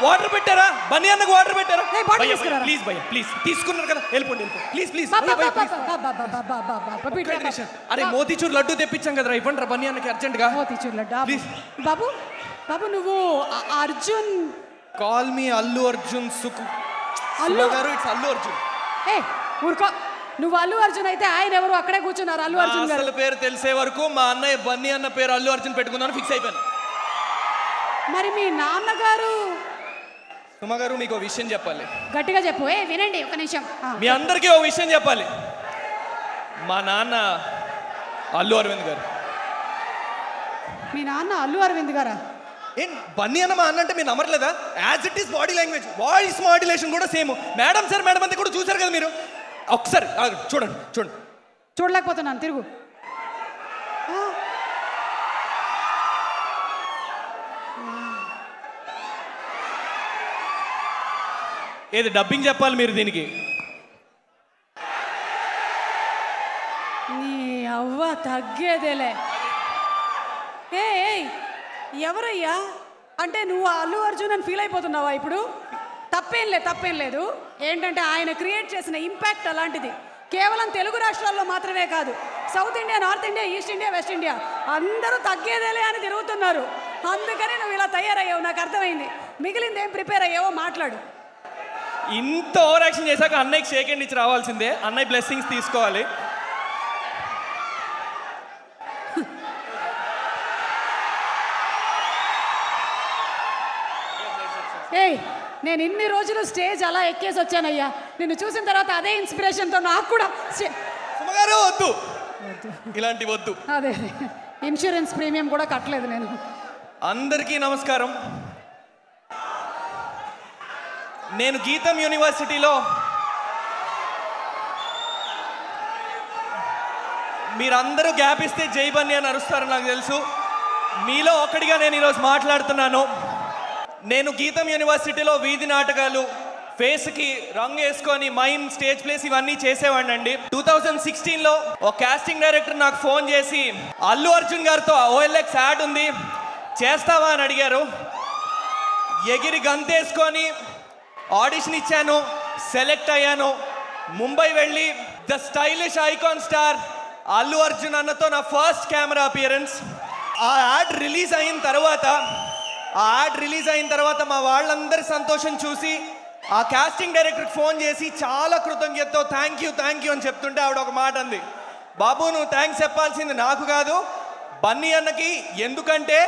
Water పెట్టారా? బన్నీ అన్నకు water పెట్టారా? ప్లీజ్ భయ్యా ప్లీజ్, తీసుకున్నారు కదా, వెళ్ళిపోండి ప్లీజ్ ప్లీజ్. అరే మోతీచూర్ లడ్డు తెప్పించాం కదరా, ఇవ్వండి రా బన్నీ అన్నకి అర్జెంట్గా. మోతీచూర్ లడ్డు బాబు. బాబు నువ్వు అర్జున్, కాల్ మీ అల్లు అర్జున్. అల్లు గారు, ఇట్స్ అల్లు అర్జున్. ఊరుకో, నువ్వు అల్లు అర్జున్ అయితే ఆయన ఎవరు అక్కడే కూర్చున్నారు. అల్లు అర్జున్ గారు అసలు పేరు తెలిసే వరకు మా అన్నయ్య బన్నీ అన్న పేరు అల్లు అర్జున్ పెట్టుకుందామని ఫిక్స్ అయిపోయాను. మరి మీ నాన్నగారు? సుమ గారు మీకు ఒక విషయం చెప్పాలి. గట్టిగా చెప్పు. వినండి ఒక నిమిషం. మీ అందరికీ ఒక విషయం చెప్పాలి. మా నాన్న అల్లు అరవింద్ గారు. మీ నాన్న అల్లు అరవింద్ గారా? ఏం బన్నీ అన్న మా అన్న అంటే మీరు నమ్మట్లేదా? As it is body language, voice modulation కూడా సేమ్. మేడం సార్ మేడం అంతా కూడా చూసారు కదా మీరు. ఒకసారి చూడండి చూడండి. చూడలేకపోతున్నాను, తిరుగు. ఏది డబ్బింగ్ చెప్పాలి మీరు దీనికి? నీ అవ్వ తగ్గేదేలే. ఎవరయ్యా? అంటే నువ్వు అల్లు అర్జున్ అని ఫీల్ అయిపోతున్నావా ఇప్పుడు? తప్పేం లేదు. ఏంటంటే ఆయన క్రియేట్ చేసిన ఇంపాక్ట్ అలాంటిది. కేవలం తెలుగు రాష్ట్రాల్లో మాత్రమే కాదు, south India, north India, east India, west India అందరూ తగ్గేదేలే అని తిరుగుతున్నారు. అందుకని నువ్వు ఇలా తయారయ్యావు, నాకు అర్థమైంది. మిగిలింది ఏం ప్రిపేర్ అయ్యావో మాట్లాడు. ఇంత ఓవర్ యాక్షన్ చేశాక అన్నయ్యకి షేక్ హ్యాండ్ ఇచ్చి రావాల్సిందే. అన్నయ్య బ్లెస్సింగ్స్ తీసుకోవాలి. నేను ఇన్ని రోజులు స్టేజ్ అలా ఎక్కేసి వచ్చానయ్యా. నిన్ను చూసిన తర్వాత అదే ఇన్స్పిరేషన్తో నాకు కూడా వద్దు, ఇలాంటి వద్దు. అదే ఇన్సూరెన్స్ ప్రీమియం కూడా కట్టలేదు నేను. అందరికీ నమస్కారం. నేను గీతం యూనివర్సిటీలో మీరందరూ గ్యాప్ ఇస్తే జై బన్నీ అని అరుస్తారని నాకు తెలుసు. మీలో ఒకటిగా నేను ఈరోజు మాట్లాడుతున్నాను. నేను గీతం యూనివర్సిటీలో వీధి నాటకాలు, ఫేస్కి రంగు వేసుకొని మైమ్, స్టేజ్ ప్లేస్ ఇవన్నీ చేసేవాడిని అండి. 2016లో ఒక కాస్టింగ్ డైరెక్టర్ నాకు ఫోన్ చేసి అల్లు అర్జున్ గారితో OLX యాడ్ ఉంది చేస్తావా అని అడిగారు. ఎగిరి గంతేసుకొని ఆడిషన్ ఇచ్చాను, సెలెక్ట్ అయ్యాను. ముంబై వెళ్ళి the stylish icon star Allu Arjun అన్నతో నా ఫస్ట్ కెమెరా అపియరెన్స్. ఆ యాడ్ రిలీజ్ అయిన తర్వాత మా వాళ్ళందరి సంతోషం చూసి ఆ కాస్టింగ్ డైరెక్టర్కి ఫోన్ చేసి చాలా కృతజ్ఞతతో థ్యాంక్ యూ అని చెప్తుంటే ఆవిడ ఒక మాట అంది, బాబు నువ్వు థ్యాంక్స్ చెప్పాల్సింది నాకు కాదు బన్నీ అన్నకి. ఎందుకంటే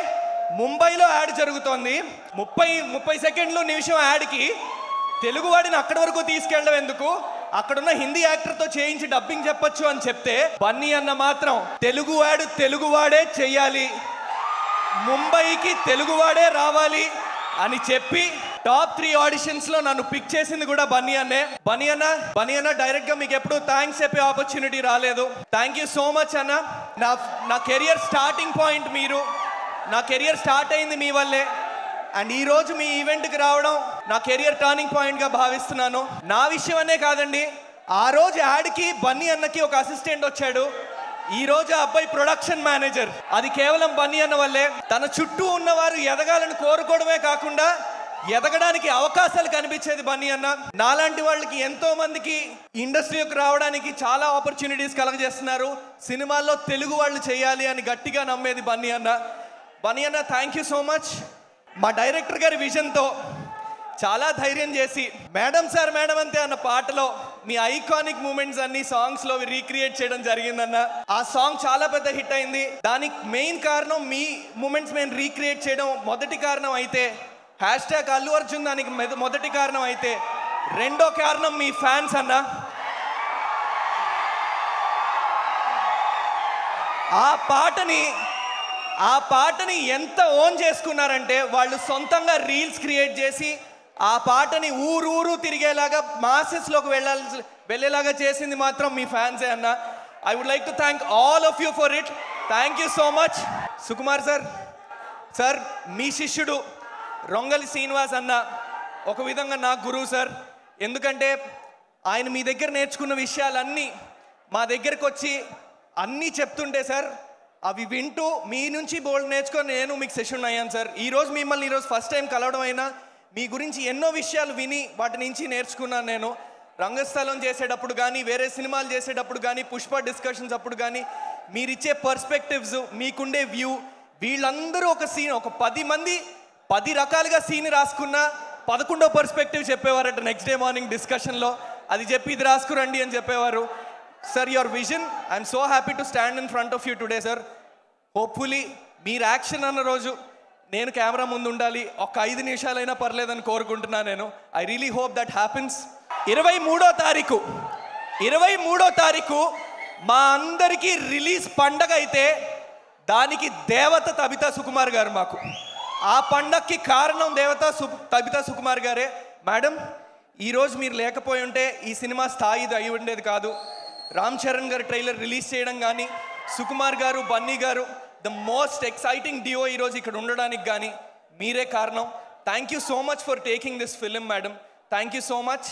ముంబైలో యాడ్ జరుగుతోంది, 30 సెకండ్లు నిమిషం యాడ్కి తెలుగువాడిని అక్కడి వరకు తీసుకెళ్ళడం ఎందుకు, అక్కడున్న హిందీ యాక్టర్తో చేయించి డబ్బింగ్ చెప్పొచ్చు అని చెప్తే బన్నీ అన్న మాత్రం తెలుగు యాడ్ తెలుగువాడే చెయ్యాలి, ముంబైకి తెలుగువాడే రావాలి అని చెప్పి టాప్ 3 ఆడిషన్స్లో నన్ను పిక్ చేసింది కూడా బన్నీ అన్నే. బన్నీ అన్న డైరెక్ట్గా మీకు ఎప్పుడు థ్యాంక్స్ చెప్పే ఆపర్చునిటీ రాలేదు. థ్యాంక్ యూ సో మచ్ అన్న. నా కెరియర్ స్టార్టింగ్ పాయింట్ మీరు. నా కెరియర్ స్టార్ట్ అయింది మీ వల్లే. అండ్ ఈరోజు మీ ఈవెంట్కి రావడం నా కెరియర్ టర్నింగ్ పాయింట్గా భావిస్తున్నాను. నా విషయం అనే కాదండి, ఆ రోజు యాడ్కి బన్నీ అన్నకి ఒక అసిస్టెంట్ వచ్చాడు. ఈ రోజు ఆ అబ్బాయి ప్రొడక్షన్ మేనేజర్. అది కేవలం బన్నీ అన్న వల్లే. తన చుట్టూ ఉన్నవారు ఎదగాలని కోరుకోవడమే కాకుండా ఎదగడానికి అవకాశాలు కనిపించేది బన్నీ అన్న. నాలాంటి వాళ్ళకి ఎంతో మందికి ఇండస్ట్రీకి రావడానికి చాలా ఆపర్చునిటీస్ కలగజేస్తున్నారు. సినిమాల్లో తెలుగు వాళ్ళు చేయాలి అని గట్టిగా నమ్మేది బన్నీ అన్న. బన్నీ అన్న థ్యాంక్ యూ సో మచ్. మా డైరెక్టర్ గారి విజన్తో చాలా ధైర్యం చేసి మేడం సార్ మేడం అంతే అన్న పాటలో మీ ఐకానిక్ మూమెంట్స్ అన్ని సాంగ్స్లో రీక్రియేట్ చేయడం జరిగిందన్న. ఆ సాంగ్ చాలా పెద్ద హిట్ అయింది. దానికి మెయిన్ కారణం మీ మూమెంట్స్ మేము రీక్రియేట్ చేయడం మొదటి కారణం అయితే, హ్యాష్ట్యాగ్ అల్లు అర్జున్ దానికి మొదటి కారణం అయితే, రెండో కారణం మీ ఫ్యాన్స్ అన్న. ఆ పాటని ఎంత ఓన్ చేసుకున్నారంటే వాళ్ళు సొంతంగా రీల్స్ క్రియేట్ చేసి ఆ పాటని ఊరు తిరిగేలాగా మాసెస్లోకి వెళ్ళేలాగా చేసింది మాత్రం మీ ఫ్యాన్సే అన్న. I would like to thank all of you for it. Thank you so much. Sukumar sir మీ శిష్యుడు రొంగలి శ్రీనివాస్ అన్న ఒక విధంగా నా గురువు సార్. ఎందుకంటే ఆయన మీ దగ్గర నేర్చుకున్న విషయాలన్నీ మా దగ్గరకు వచ్చి అన్నీ చెప్తుంటే సార్ అవి వింటూ మీ నుంచి బోల్డ్ నేర్చుకొని నేను మీకు సెషన్ అయ్యాను సార్. మిమ్మల్ని ఈరోజు ఫస్ట్ టైం కలవడం అయినా మీ గురించి ఎన్నో విషయాలు విని వాటి నుంచి నేర్చుకున్నాను నేను. రంగస్థలం చేసేటప్పుడు కానీ, వేరే సినిమాలు చేసేటప్పుడు కానీ, పుష్ప డిస్కషన్స్ అప్పుడు కానీ మీరిచ్చే పర్స్పెక్టివ్స్, మీకుండే వ్యూ, వీళ్ళందరూ ఒక సీన్, ఒక 10 మంది 10 రకాలుగా సీన్ రాసుకున్నా 11వ పర్స్పెక్టివ్ చెప్పేవారట నెక్స్ట్ డే మార్నింగ్ డిస్కషన్లో. అది చెప్పి ఇది రాసుకురండి అని చెప్పేవారు. Sir, your vision, I'm so happy to stand in front of you today sir. Hopefully మీరు యాక్షన్ అన్న రోజు నేను కెమెరా ముందు ఉండాలి, ఒక 5 నిమిషాలైనా పర్లేదని కోరుకుంటున్నాను నేను. I really hope that happens. 23వ తారీఖు మా అందరికీ రిలీజ్ పండగ అయితే దానికి దేవత తబితా సుకుమార్ గారు మాకు. ఆ పండగకి కారణం తబితా సుకుమార్ గారే. మేడం, ఈరోజు మీరు లేకపోయి ఉంటే ఈ సినిమా స్థాయిది అయి ఉండేది కాదు. రామ్ చరణ్ గారు ట్రైలర్ రిలీజ్ చేయడం కానీ, సుకుమార్ గారు, బన్నీ గారు, ద మోస్ట్ ఎక్సైటింగ్ డియో ఈరోజు ఇక్కడ ఉండడానికి కానీ మీరే కారణం. Thank you so much for taking this film madam. Thank you so much.